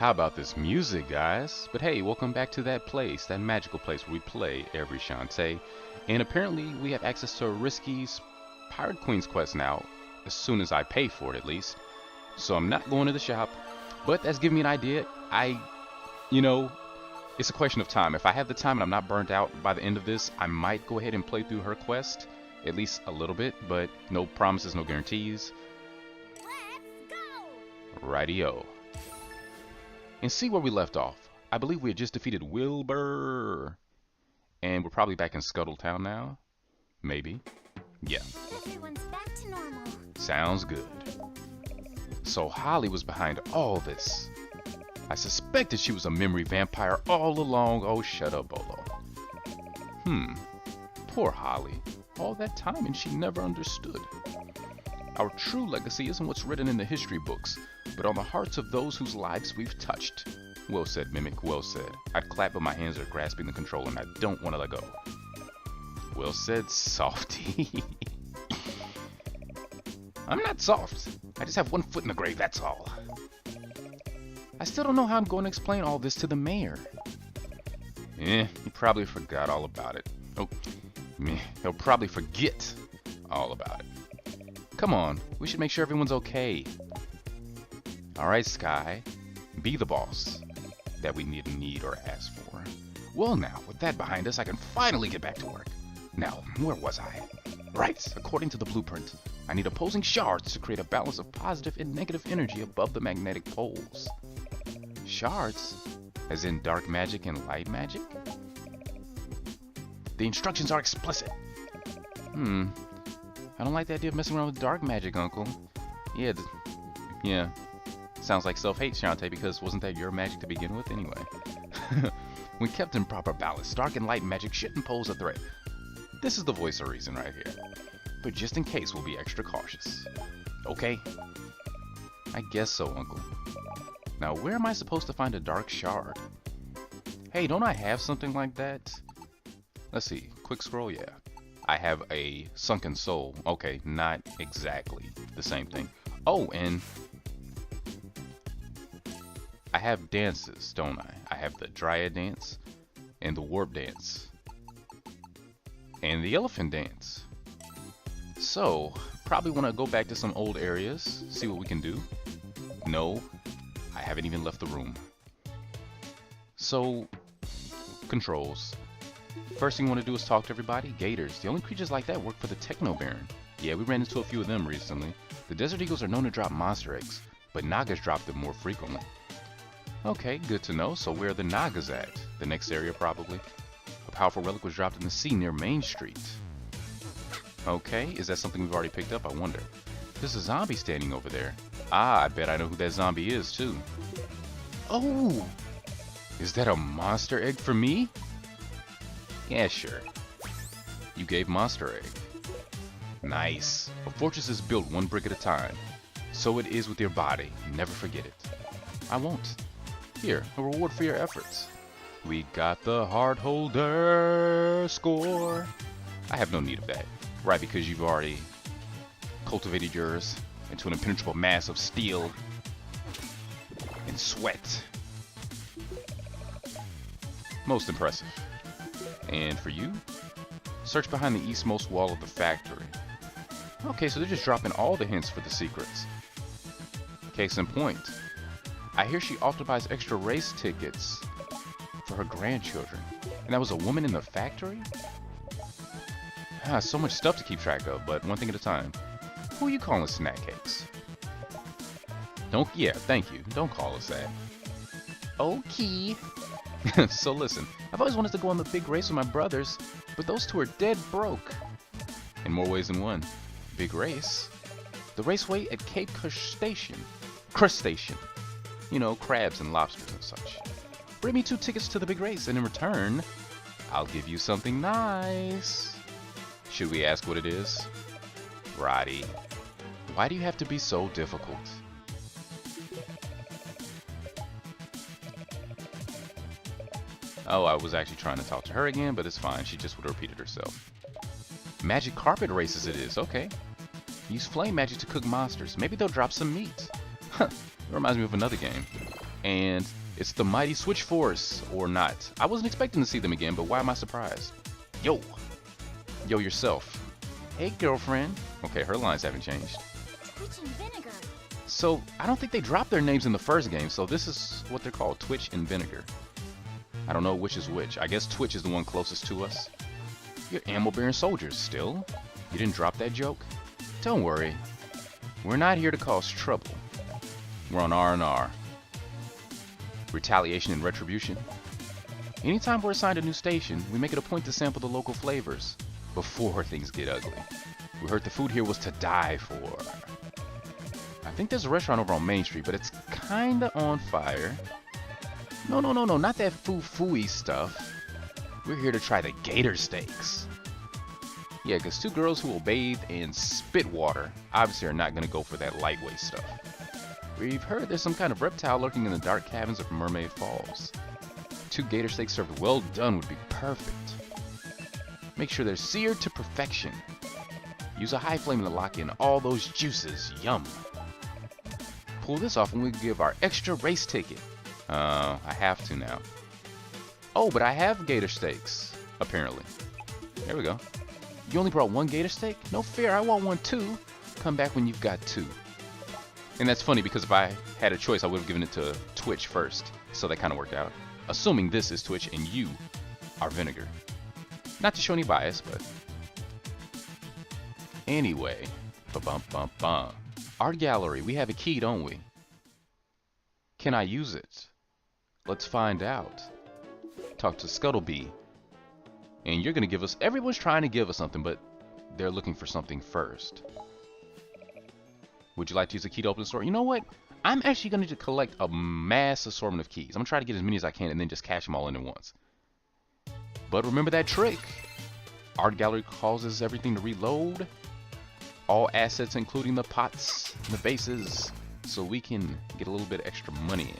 How about this music, guys? But hey, welcome back to that place, that magical place where we play every Shantae. And apparently we have access to a risky Pirate Queen's quest now, as soon as I pay for it at least. So I'm not going to the shop, but that's giving me an idea. You know, it's a question of time. If I have the time and I'm not burnt out by the end of this, I might go ahead and play through her quest, at least a little bit, but no promises, no guarantees. Let's go! Rightio. And see where we left off. I believe we had just defeated Wilbur. And we're probably back in Scuttletown now. Maybe. Yeah. Everyone's back to normal. Sounds good. So Holly was behind all this. I suspected she was a memory vampire all along. Oh, shut up, Bolo. Poor Holly. All that time and she never understood. Our true legacy isn't what's written in the history books, but on the hearts of those whose lives we've touched. Well said, Mimic, well said. I'd clap, but my hands are grasping the controller and I don't want to let go. Well said, Softy. I'm not soft. I just have one foot in the grave, that's all. I still don't know how I'm going to explain all this to the mayor. He probably forgot all about it. Oh, he'll probably forget all about it. Come on, we should make sure everyone's okay. Alright, Sky, be the boss that we need or ask for. Well now, with that behind us, I can finally get back to work. Now, where was I? Right, according to the blueprint, I need opposing shards to create a balance of positive and negative energy above the magnetic poles. Shards? As in dark magic and light magic? The instructions are explicit. I don't like the idea of messing around with dark magic, Uncle. Yeah. Sounds like self-hate, Shantae, because wasn't that your magic to begin with anyway? When kept in proper balance, dark and light magic shouldn't pose a threat. This is the voice of reason right here. But just in case, we'll be extra cautious. Okay? I guess so, Uncle. Now, where am I supposed to find a dark shard? Hey, don't I have something like that? Let's see. Quick scroll, yeah. I have a sunken soul. Okay, not exactly the same thing. Oh, and I have dances, don't I? I have the Dryad dance and the Warp dance and the Elephant dance. So, probably want to go back to some old areas, see what we can do. No, I haven't even left the room. So, controls. First thing you want to do is talk to everybody. Gators. The only creatures like that work for the Techno Baron. Yeah, we ran into a few of them recently. The Desert Eagles are known to drop monster eggs, but Nagas drop them more frequently. Okay, good to know. So where are the Nagas at? The next area, probably. A powerful relic was dropped in the sea near Main Street. Okay, is that something we've already picked up? I wonder. There's a zombie standing over there. Ah, I bet I know who that zombie is, too. Oh! Is that a monster egg for me? Yeah, sure. You gave monster egg. Nice. A fortress is built one brick at a time. So it is with your body. Never forget it. I won't. Here, a reward for your efforts. We got the heart holder score. I have no need of that. Right, because you've already cultivated yours into an impenetrable mass of steel and sweat. Most impressive. And for you, search behind the eastmost wall of the factory. Okay, so they're just dropping all the hints for the secrets. Case in point, I hear she often buys extra race tickets for her grandchildren. And that was a woman in the factory? So much stuff to keep track of, but one thing at a time. Who are you calling snack cakes? Yeah, thank you. Don't call us that. Okay. So listen, I've always wanted to go on the big race with my brothers, but those two are dead broke. In more ways than one. Big race? The raceway at Cape Crustacean. You know, crabs and lobsters and such. Bring me 2 tickets to the big race, and in return, I'll give you something nice. Should we ask what it is? Roddy, why do you have to be so difficult? Oh, I was actually trying to talk to her again, but it's fine. She just would have repeated herself. Magic carpet races it is. Okay. Use flame magic to cook monsters. Maybe they'll drop some meat. Huh. It reminds me of another game. And it's the mighty Switch Force, or not. I wasn't expecting to see them again, but why am I surprised? Yo! Yo, yourself. Hey, girlfriend. Okay, her lines haven't changed. Twitch and Vinegar. So, I don't think they dropped their names in the first game, so this is what they're called, Twitch and Vinegar. I don't know which is which. I guess Twitch is the one closest to us. You're ammo-bearing soldiers still. You didn't drop that joke? Don't worry. We're not here to cause trouble. We're on R&R. Retaliation and retribution. Anytime we're assigned a new station, we make it a point to sample the local flavors before things get ugly. We heard the food here was to die for. I think there's a restaurant over on Main Street, but it's kinda on fire. No, not that foo-foo-y stuff. We're here to try the gator steaks. Yeah, because two girls who will bathe in spit water obviously are not going to go for that lightweight stuff. We've heard there's some kind of reptile lurking in the dark caverns of Mermaid Falls. 2 gator steaks served well done would be perfect. Make sure they're seared to perfection. Use a high flame to lock in all those juices. Yum. Pull this off and we give our extra race ticket. I have to now. Oh, but I have gator steaks, apparently. There we go. You only brought 1 gator steak? No fair, I want 1 too. Come back when you've got 2. And that's funny because if I had a choice, I would have given it to Twitch first. So that kind of worked out. Assuming this is Twitch and you are Vinegar. Not to show any bias, but... Anyway. Ba-bum-bum-bum. Art gallery. We have a key, don't we? Can I use it? Let's find out. Talk to Scuttlebee. And you're going to give us... Everyone's trying to give us something, but they're looking for something first. Would you like to use a key to open the store? You know what? I'm actually going to collect a mass assortment of keys. I'm going to try to get as many as I can and then just cash them all in at once. But remember that trick. Art gallery causes everything to reload. All assets, including the pots and the bases. So we can get a little bit extra money.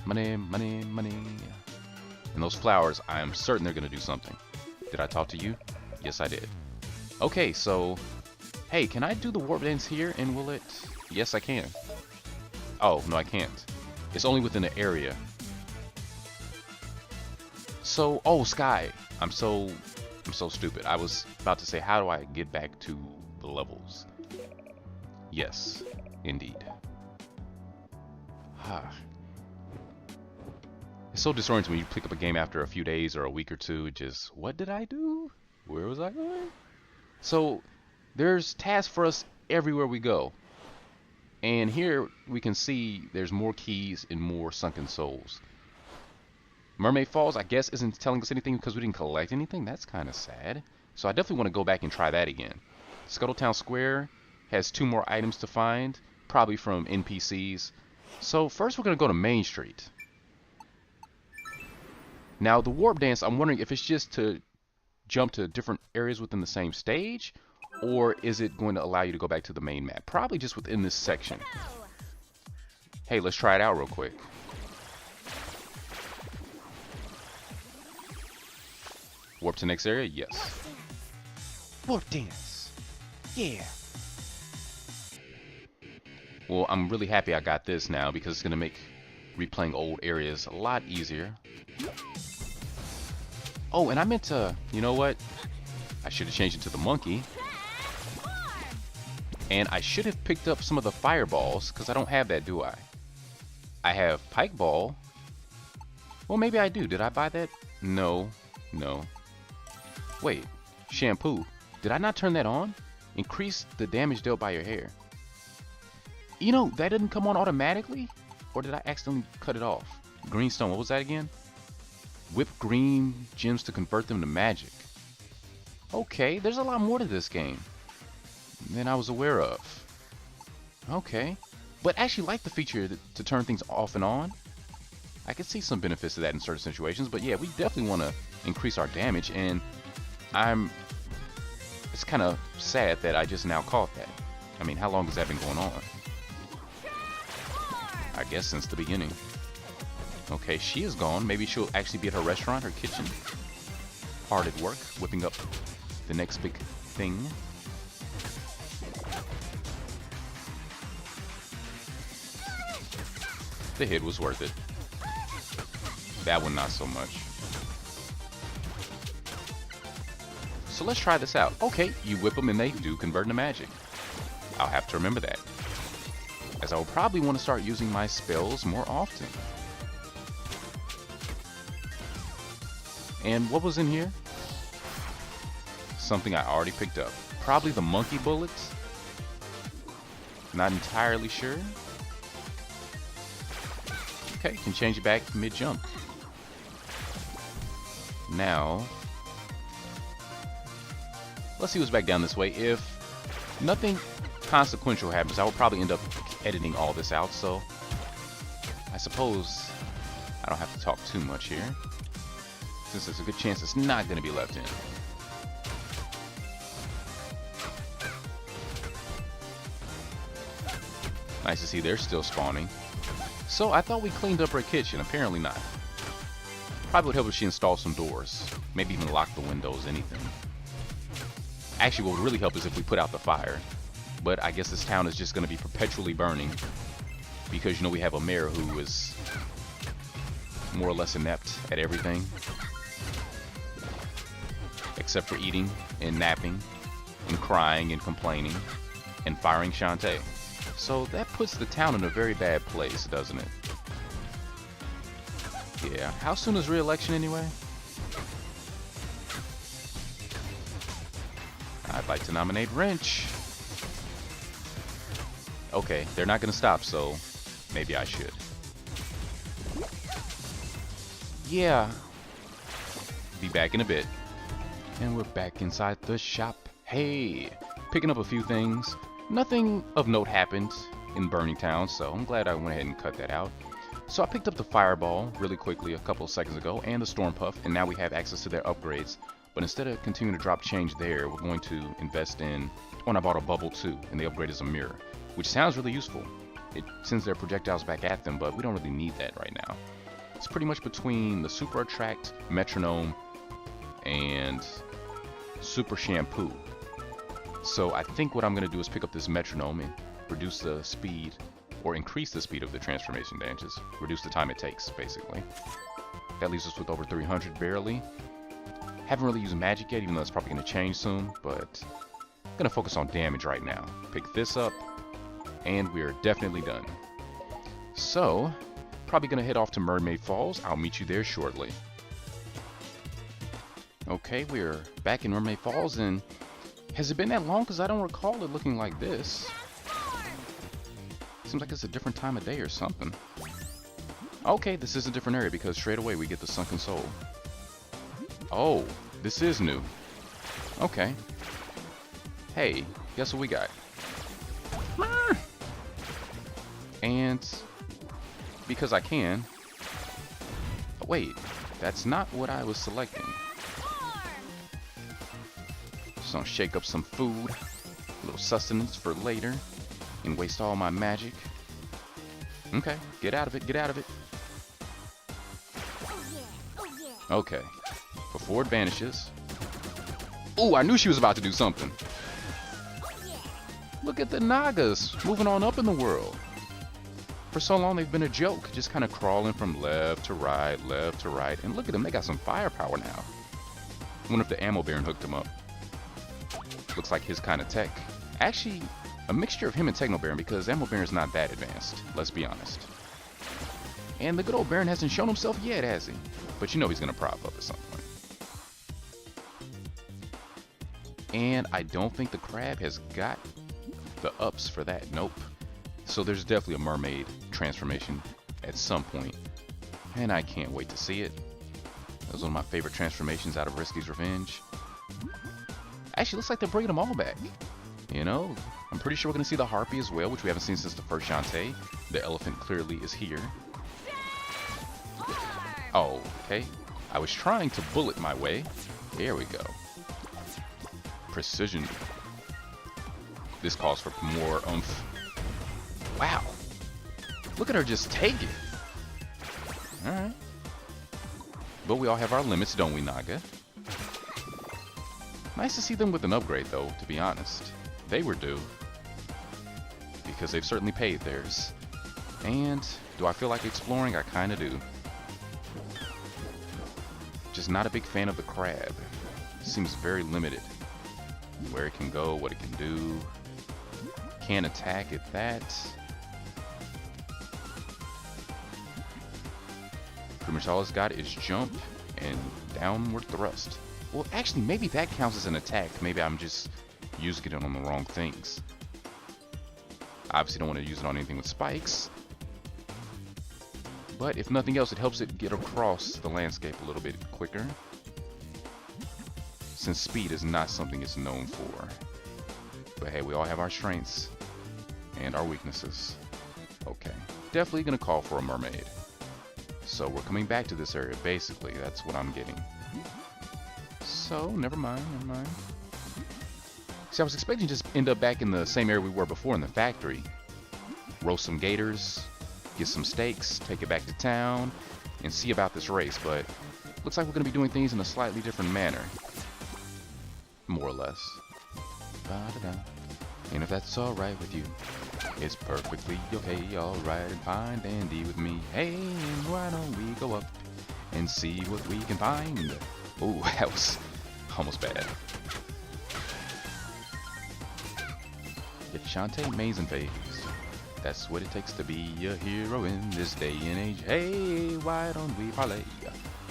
Money, money, money. And those flowers, I am certain they're going to do something. Did I talk to you? Yes, I did. Okay, so... Hey, can I do the warp dance here and will it... Yes, I can. Oh, no, I can't. It's only within the area. So, oh, Sky. I'm so stupid. I was about to say, how do I get back to the levels? Yes, indeed. It's so disorienting when you pick up a game after a few days or a week or two. Just, what did I do? Where was I going? So, there's tasks for us everywhere we go. And here we can see there's more keys and more sunken souls. Mermaid Falls, I guess, isn't telling us anything because we didn't collect anything. That's kind of sad. So I definitely want to go back and try that again. Scuttletown Square has 2 more items to find, probably from NPCs. So first we're going to go to Main Street. Now the warp dance, I'm wondering if it's just to jump to different areas within the same stage, or is it going to allow you to go back to the main map? Probably just within this section. Hey, let's try it out real quick. Warp to next area? Yes. Warp dance. Yeah. Well, I'm really happy I got this now because it's going to make replaying old areas a lot easier. Oh, and I meant to, you know what? I should have changed it to the monkey. And I should have picked up some of the fireballs because I don't have that, do I? I have Pike Ball. Well, maybe I do. Did I buy that? No. No. Wait. Shampoo. Did I not turn that on? Increase the damage dealt by your hair. You know, that didn't come on automatically? Or did I accidentally cut it off? Greenstone, what was that again? Whip green gems to convert them to magic. Okay, there's a lot more to this game than I was aware of. Okay. But I actually like the feature to turn things off and on. I could see some benefits to that in certain situations, but yeah, we definitely want to increase our damage, and it's kind of sad that I just now caught that. I mean, how long has that been going on? I guess since the beginning. Okay, she is gone. Maybe she'll actually be at her restaurant, her kitchen. Hard at work, whipping up the next big thing. The hit was worth it. That one not so much. So let's try this out. Okay, you whip them and they do convert into magic. I'll have to remember that, as I will probably want to start using my spells more often. And what was in here? Something I already picked up. Probably the monkey bullets. Not entirely sure. Okay, can change it back mid-jump. Now, let's see what's back down this way. If nothing consequential happens, I will probably end up editing all this out, so I suppose I don't have to talk too much here, since there's a good chance it's not going to be left in. Nice to see they're still spawning. So I thought we cleaned up her kitchen. Apparently not. Probably would help if she installed some doors. Maybe even lock the windows, anything. Actually, what would really help is if we put out the fire. But I guess this town is just going to be perpetually burning, because, you know, we have a mayor who is more or less inept at everything, except for eating and napping and crying and complaining and firing Shantae. So that puts the town in a very bad place, doesn't it? Yeah. How soon is re-election anyway? I'd like to nominate Wrench. Okay, they're not going to stop, so maybe I should. Yeah. Be back in a bit. And we're back inside the shop. Hey, picking up a few things. Nothing of note happened in Burning Town, so I'm glad I went ahead and cut that out. So I picked up the Fireball really quickly a couple of seconds ago, and the Storm Puff, and now we have access to their upgrades. But instead of continuing to drop change there, we're going to invest in... Oh, and I bought a Bubble too, and the upgrade is a Mirror, which sounds really useful. It sends their projectiles back at them, but we don't really need that right now. It's pretty much between the Super Attract, Metronome, and Super Shampoo. So I think what I'm going to do is pick up this Metronome and reduce the speed, or increase the speed of the transformation dances. Reduce the time it takes, basically. That leaves us with over 300 barely. Haven't really used magic yet, even though it's probably going to change soon, but I'm going to focus on damage right now. Pick this up, and we're definitely done. So, probably going to head off to Mermaid Falls. I'll meet you there shortly. Okay, we're back in Mermaid Falls, and has it been that long? Because I don't recall it looking like this. Seems like it's a different time of day or something. Okay, this is a different area because straight away we get the Sunken Soul. Oh, this is new. Okay. Hey, guess what we got? And because I can... Oh, wait, that's not what I was selecting. Just gonna shake up some food, a little sustenance for later, and waste all my magic. Okay, get out of it, get out of it. Okay, before it vanishes. Oh, I knew she was about to do something. Look at the Nagas moving on up in the world. For so long they've been a joke, just kind of crawling from left to right, and look at them, they got some firepower now. I wonder if the Ammo Baron hooked them up. Looks like his kind of tech. Actually, a mixture of him and Techno Baron, because Ammo Baron's not that advanced, let's be honest. And the good old Baron hasn't shown himself yet, has he? But you know he's gonna prop up at some point. And I don't think the crab has got the ups for that, nope. So there's definitely a mermaid transformation at some point, and I can't wait to see it. That was one of my favorite transformations out of Risky's Revenge. Actually, looks like they're bringing them all back. You know, I'm pretty sure we're going to see the Harpy as well, which we haven't seen since the first Shantae. The elephant clearly is here. Oh, okay. I was trying to bullet my way. There we go. Precision. This calls for more oomph. Wow. Look at her just take it. Alright. But we all have our limits, don't we, Naga? Nice to see them with an upgrade, though, to be honest. They were due. Because they've certainly paid theirs. And do I feel like exploring? I kind of do. Just not a big fan of the crab. Seems very limited. Where it can go, what it can do. Can't attack at that. Pretty much all it's got is jump and downward thrust. Well, actually, maybe that counts as an attack. Maybe I'm just using it on the wrong things. Obviously don't want to use it on anything with spikes. But if nothing else, it helps it get across the landscape a little bit quicker. Since speed is not something it's known for. But hey, we all have our strengths and our weaknesses. Okay, definitely gonna call for a mermaid. So we're coming back to this area, basically. That's what I'm getting. So, never mind. See, I was expecting to just end up back in the same area we were before in the factory. Roast some gators, get some steaks, take it back to town, and see about this race, but looks like we're going to be doing things in a slightly different manner. More or less. Ba-da-da. And if that's alright with you, it's perfectly okay, alright and fine, dandy with me. Hey, and why don't we go up and see what we can find? Oh, that was almost bad. Get Shantae amazing phase. That's what it takes to be a hero in this day and age. Hey, why don't we parlay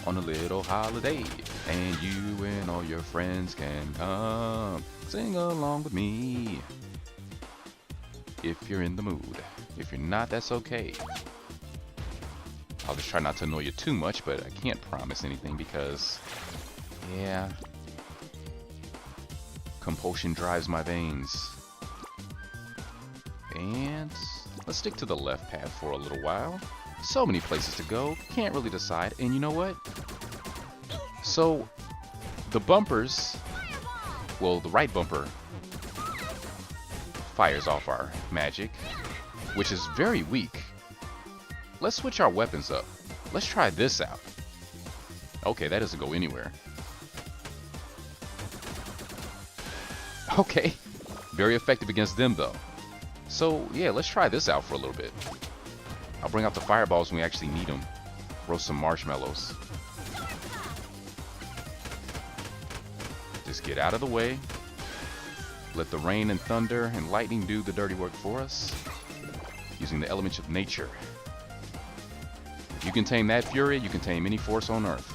on a little holiday? And you and all your friends can come sing along with me. If you're in the mood. If you're not, that's okay. I'll just try not to annoy you too much, but I can't promise anything because, yeah, compulsion drives my veins. And let's stick to the left path for a little while. So many places to go, can't really decide. And you know what? So, the bumpers, well, the right bumper fires off our magic, which is very weak. Let's switch our weapons up. Let's try this out. Okay, that doesn't go anywhere. Okay, very effective against them though. So yeah, let's try this out for a little bit. I'll bring out the fireballs when we actually need them. Roast some marshmallows. Just get out of the way. Let the rain and thunder and lightning do the dirty work for us. Using the elements of nature. If you can tame that fury, you can tame any force on earth.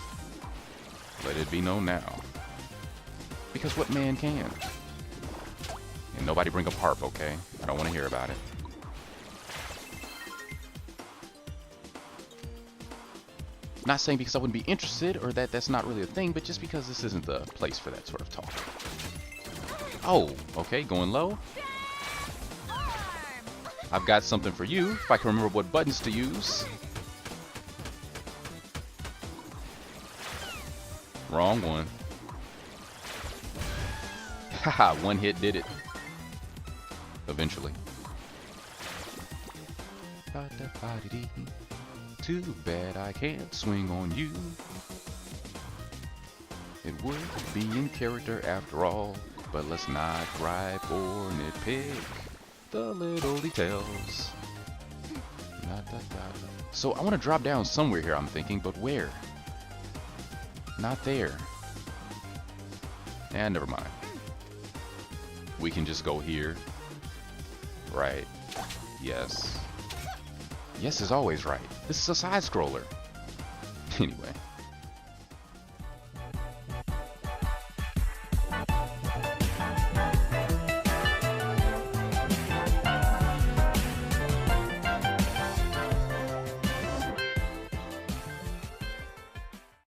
Let it be known now. Because what man can? And nobody bring up harp, okay? I don't want to hear about it. Not saying because I wouldn't be interested or that that's not really a thing, but just because this isn't the place for that sort of talk. Oh, okay, going low. I've got something for you, if I can remember what buttons to use. Wrong one. Haha, one hit did it. Eventually. Too bad I can't swing on you. It would be in character after all, but let's not gripe or nitpick the little details. So I want to drop down somewhere here, I'm thinking, but where? Not there. And never mind. We can just go here. Right. Yes. Yes is always right. This is a side scroller. Anyway.